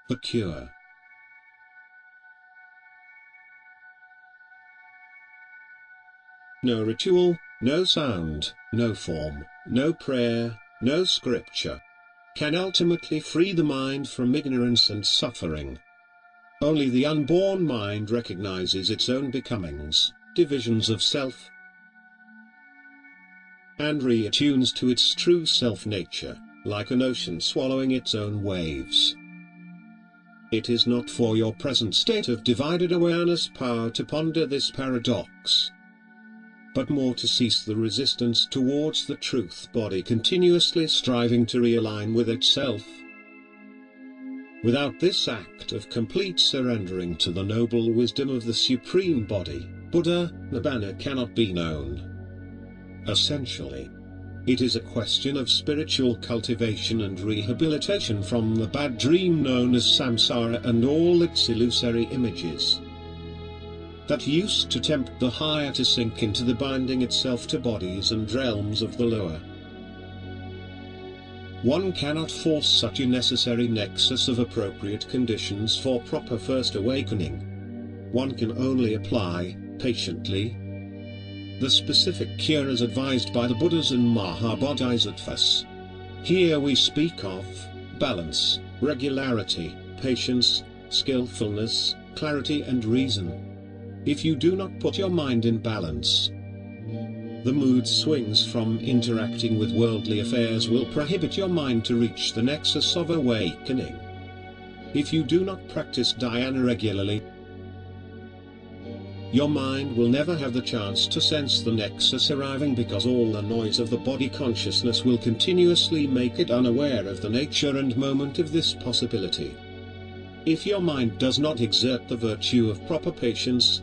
The Cure. No ritual, no sound, no form, no prayer, no scripture can ultimately free the mind from ignorance and suffering. Only the unborn mind recognizes its own becomings, divisions of self, and reattunes to its true self-nature, like an ocean swallowing its own waves. It is not for your present state of divided awareness power to ponder this paradox, but more to cease the resistance towards the truth body continuously striving to realign with itself. Without this act of complete surrendering to the noble wisdom of the Supreme Body, Buddha, Nibbana cannot be known. Essentially, it is a question of spiritual cultivation and rehabilitation from the bad dream known as samsara and all its illusory images that used to tempt the higher to sink into the binding itself to bodies and realms of the lower. One cannot force such a necessary nexus of appropriate conditions for proper first awakening. One can only apply, patiently, the specific cure as advised by the Buddhas and Mahabodhisattvas. Here we speak of balance, regularity, patience, skillfulness, clarity and reason. If you do not put your mind in balance, the mood swings from interacting with worldly affairs will prohibit your mind to reach the nexus of awakening. If you do not practice dhyana regularly, your mind will never have the chance to sense the nexus arriving, because all the noise of the body consciousness will continuously make it unaware of the nature and moment of this possibility. If your mind does not exert the virtue of proper patience,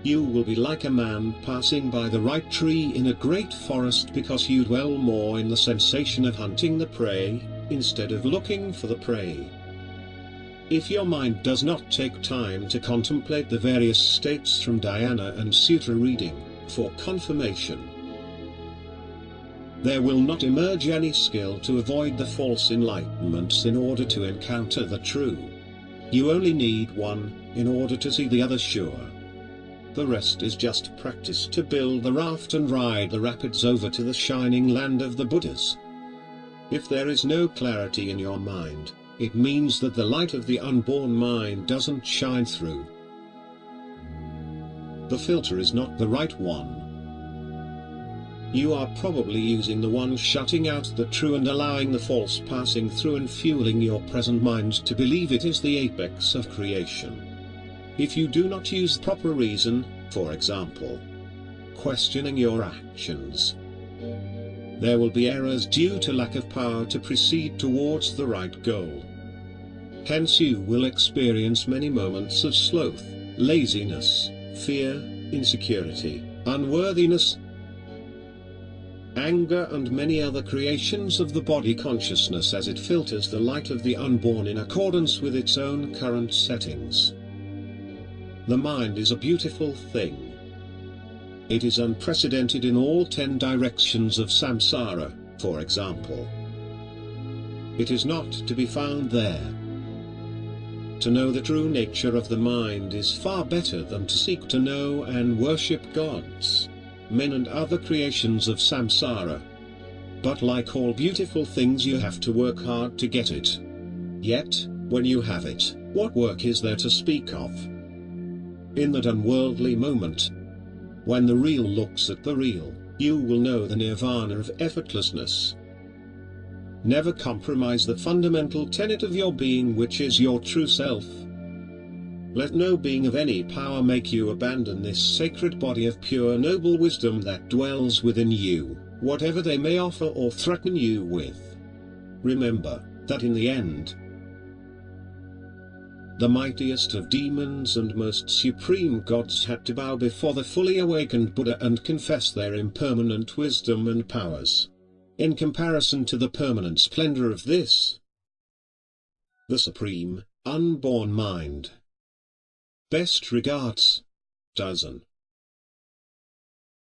you will be like a man passing by the right tree in a great forest, because you dwell more in the sensation of hunting the prey, instead of looking for the prey. If your mind does not take time to contemplate the various states from dhyana and sutra reading, for confirmation, there will not emerge any skill to avoid the false enlightenments in order to encounter the true. You only need one, in order to see the other sure. The rest is just practice to build the raft and ride the rapids over to the shining land of the Buddhas. If there is no clarity in your mind, it means that the light of the unborn mind doesn't shine through. The filter is not the right one. You are probably using the one shutting out the true and allowing the false passing through and fueling your present mind to believe it is the apex of creation. If you do not use proper reason, for example, questioning your actions, there will be errors due to lack of power to proceed towards the right goal. Hence you will experience many moments of sloth, laziness, fear, insecurity, unworthiness, anger and many other creations of the body consciousness as it filters the light of the unborn in accordance with its own current settings. The mind is a beautiful thing. It is unprecedented in all 10 directions of samsara, for example. It is not to be found there. To know the true nature of the mind is far better than to seek to know and worship gods, men and other creations of samsara. But like all beautiful things, you have to work hard to get it. Yet, when you have it, what work is there to speak of? In that unworldly moment, when the real looks at the real, you will know the nirvana of effortlessness. Never compromise the fundamental tenet of your being, which is your true self. Let no being of any power make you abandon this sacred body of pure noble wisdom that dwells within you, whatever they may offer or threaten you with. Remember that in the end, the mightiest of demons and most supreme gods had to bow before the fully awakened Buddha and confess their impermanent wisdom and powers. In comparison to the permanent splendor of this, the supreme, unborn mind. Best regards, Tozen.